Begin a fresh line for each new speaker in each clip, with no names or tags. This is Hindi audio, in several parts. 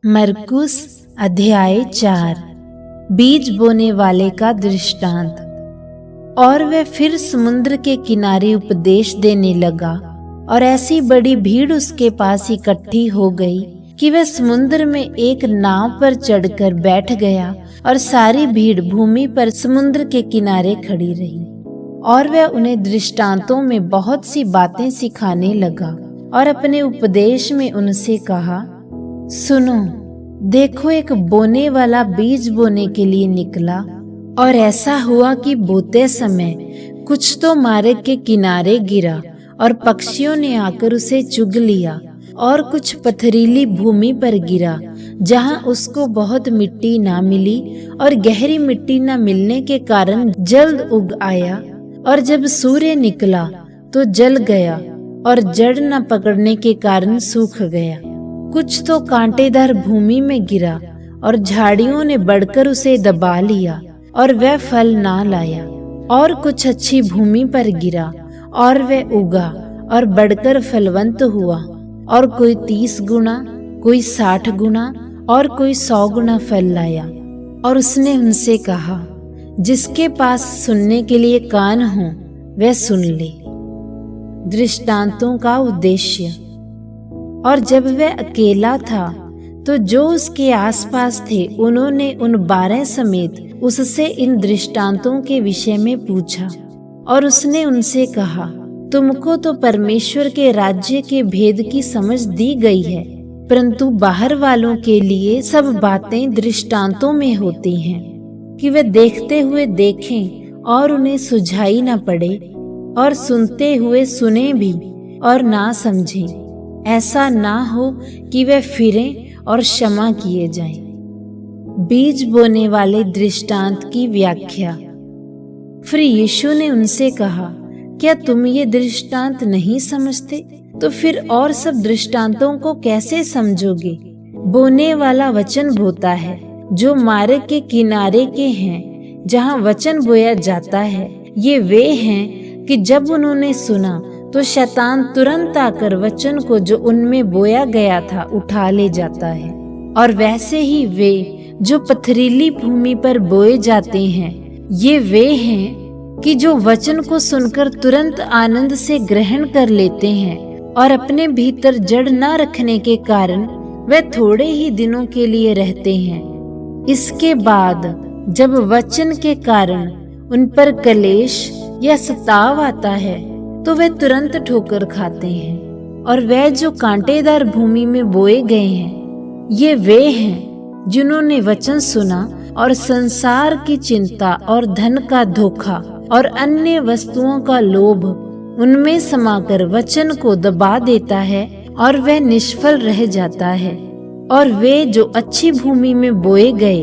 मरकुस अध्याय 4। बीज बोने वाले का दृष्टांत। और वह फिर समुद्र के किनारे उपदेश देने लगा, और ऐसी बड़ी भीड़ उसके पास इकट्ठी हो गई कि वह समुद्र में एक नाव पर चढ़कर बैठ गया, और सारी भीड़ भूमि पर समुद्र के किनारे खड़ी रही। और वह उन्हें दृष्टांतों में बहुत सी बातें सिखाने लगा, और अपने उपदेश में उनसे कहा, सुनो, देखो, एक बोने वाला बीज बोने के लिए निकला। और ऐसा हुआ कि बोते समय कुछ तो मार्ग के किनारे गिरा, और पक्षियों ने आकर उसे चुग लिया। और कुछ पथरीली भूमि पर गिरा, जहाँ उसको बहुत मिट्टी ना मिली, और गहरी मिट्टी ना मिलने के कारण जल्द उग आया। और जब सूर्य निकला तो जल गया, और जड़ न पकड़ने के कारण सूख गया। कुछ तो कांटेदार भूमि में गिरा, और झाड़ियों ने बढ़कर उसे दबा लिया, और वह फल ना लाया। और कुछ अच्छी भूमि पर गिरा, और वह उगा और बढ़कर फलवंत हुआ, और कोई 30 गुना, कोई 60 गुना, और कोई 100 गुना फल लाया। और उसने उनसे कहा, जिसके पास सुनने के लिए कान हो वह सुन ले। दृष्टांतों का उद्देश्य। और जब वह अकेला था तो जो उसके आसपास थे उन्होंने उन 12 समेत उससे इन दृष्टांतों के विषय में पूछा। और उसने उनसे कहा, तुमको तो परमेश्वर के राज्य के भेद की समझ दी गई है, परंतु बाहर वालों के लिए सब बातें दृष्टांतों में होती हैं, कि वे देखते हुए देखें और उन्हें सुझाई न पड़े, और सुनते हुए सुने भी और ना समझें। ऐसा ना हो कि वे फिरें और क्षमा किए जाएं। बीज बोने वाले दृष्टांत की व्याख्या। फिर यीशु ने उनसे कहा, क्या तुम ये दृष्टांत नहीं समझते? तो फिर और सब दृष्टांतों को कैसे समझोगे? बोने वाला वचन बोता है जो मार्ग के किनारे के हैं, जहाँ वचन बोया जाता है। ये वे हैं कि जब उन्होंने सुना तो शैतान तुरंत आकर वचन को जो उनमें बोया गया था उठा ले जाता है। और वैसे ही वे जो पथरीली भूमि पर बोए जाते हैं, ये वे हैं कि जो वचन को सुनकर तुरंत आनंद से ग्रहण कर लेते हैं, और अपने भीतर जड़ न रखने के कारण वे थोड़े ही दिनों के लिए रहते हैं। इसके बाद जब वचन के कारण उन पर कलेश या सताव आता है तो वे तुरंत ठोकर खाते हैं। और वे जो कांटेदार भूमि में बोए गए हैं, ये वे हैं जिन्होंने वचन सुना, और संसार की चिंता और धन का धोखा और अन्य वस्तुओं का लोभ उनमें समाकर वचन को दबा देता है, और वह निष्फल रह जाता है। और वे जो अच्छी भूमि में बोए गए,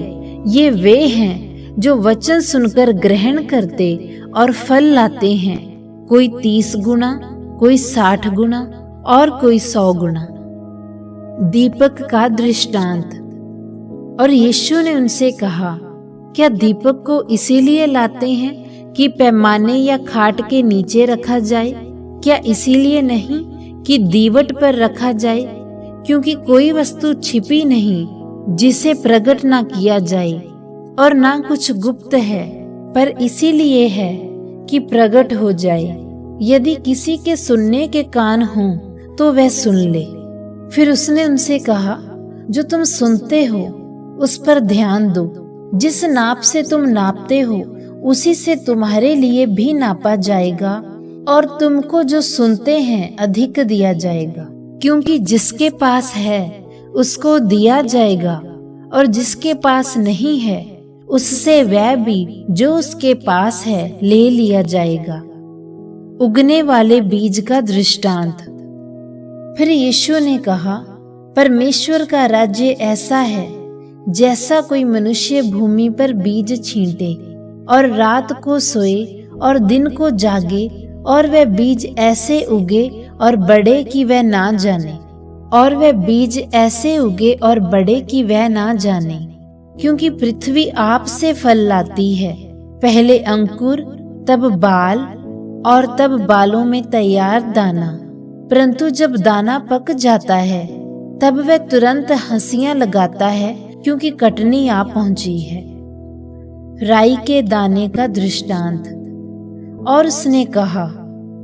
ये वे हैं जो वचन सुनकर ग्रहण करते और फल लाते हैं, कोई 30 गुना, कोई 60 गुना, और कोई 100 गुना। दीपक का दृष्टांत। और यीशु ने उनसे कहा, क्या दीपक को इसीलिए लाते हैं कि पैमाने या खाट के नीचे रखा जाए? क्या इसीलिए नहीं कि दीवट पर रखा जाए? क्योंकि कोई वस्तु छिपी नहीं जिसे प्रकट ना किया जाए, और ना कुछ गुप्त है, पर इसीलिए है कि प्रकट हो जाए। यदि किसी के सुनने के कान हों तो वह सुन ले। फिर उसने उनसे कहा, जो तुम सुनते हो उस पर ध्यान दो। जिस नाप से तुम नापते हो उसी से तुम्हारे लिए भी नापा जाएगा, और तुमको जो सुनते हैं अधिक दिया जाएगा। क्योंकि जिसके पास है उसको दिया जाएगा, और जिसके पास नहीं है उससे वह भी जो उसके पास है ले लिया जाएगा। उगने वाले बीज का दृष्टांत। फिर यीशु ने कहा, परमेश्वर का राज्य ऐसा है जैसा कोई मनुष्य भूमि पर बीज छींटे, और रात को सोए और दिन को जागे, और वह बीज ऐसे उगे और बढ़े कि वह ना जाने। और वह बीज ऐसे उगे और बढ़े कि वह ना जाने, क्योंकि पृथ्वी आप से फल लाती है, पहले अंकुर, तब बाल, और तब बालों में तैयार दाना। परंतु जब दाना पक जाता है तब वह तुरंत हंसियां लगाता है क्योंकि कटनी आ पहुंची है। राई के दाने का दृष्टांत। और उसने कहा,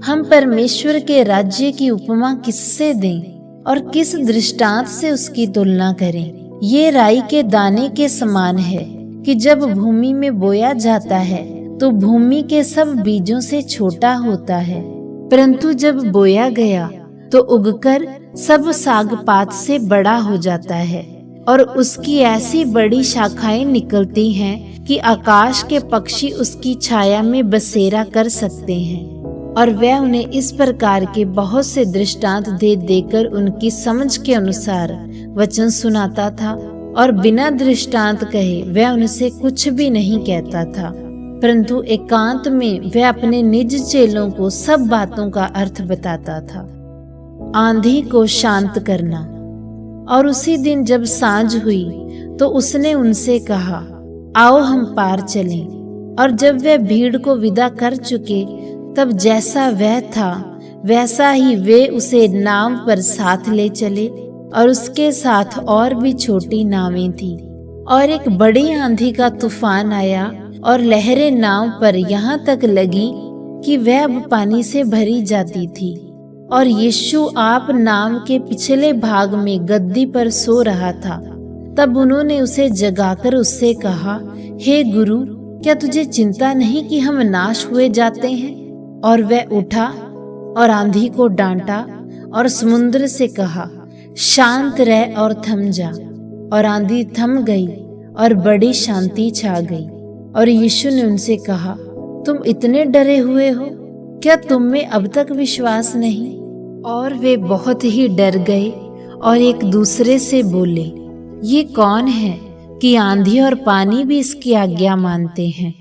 हम परमेश्वर के राज्य की उपमा किससे दें और किस दृष्टांत से उसकी तुलना करें। ये राई के दाने के समान है कि जब भूमि में बोया जाता है तो भूमि के सब बीजों से छोटा होता है, परंतु जब बोया गया तो उगकर सब साग पात से बड़ा हो जाता है और उसकी ऐसी बड़ी शाखाएं निकलती हैं कि आकाश के पक्षी उसकी छाया में बसेरा कर सकते हैं। और वह उन्हें इस प्रकार के बहुत से दृष्टांत दे देकर उनकी समझ के अनुसार वचन सुनाता था, और बिना दृष्टांत कहे वह उनसे कुछ भी नहीं कहता था, परंतु एकांत में वह अपने निज चेलों को सब बातों का अर्थ बताता था। आंधी को शांत करना। और उसी दिन जब सांझ हुई तो उसने उनसे कहा, आओ हम पार चलें। और जब वह भीड़ को विदा कर चुके तब जैसा वह था वैसा ही वे उसे नाव पर साथ ले चले, और उसके साथ और भी छोटी नावें थी। और एक बड़ी आंधी का तूफान आया और लहरें नाव पर यहाँ तक लगी कि वह अब पानी से भरी जाती थी। और यीशु आप नाव के पिछले भाग में गद्दी पर सो रहा था। तब उन्होंने उसे जगाकर उससे कहा, हे गुरु, क्या तुझे चिंता नहीं कि हम नाश हुए जाते हैं? और वह उठा और आंधी को डांटा और समुद्र से कहा, शांत रह और थम जा। और आंधी थम गई और बड़ी शांति छा गई। और यीशु ने उनसे कहा, तुम इतने डरे हुए हो, क्या तुम में अब तक विश्वास नहीं? और वे बहुत ही डर गए और एक दूसरे से बोले, ये कौन है कि आंधी और पानी भी इसकी आज्ञा मानते हैं।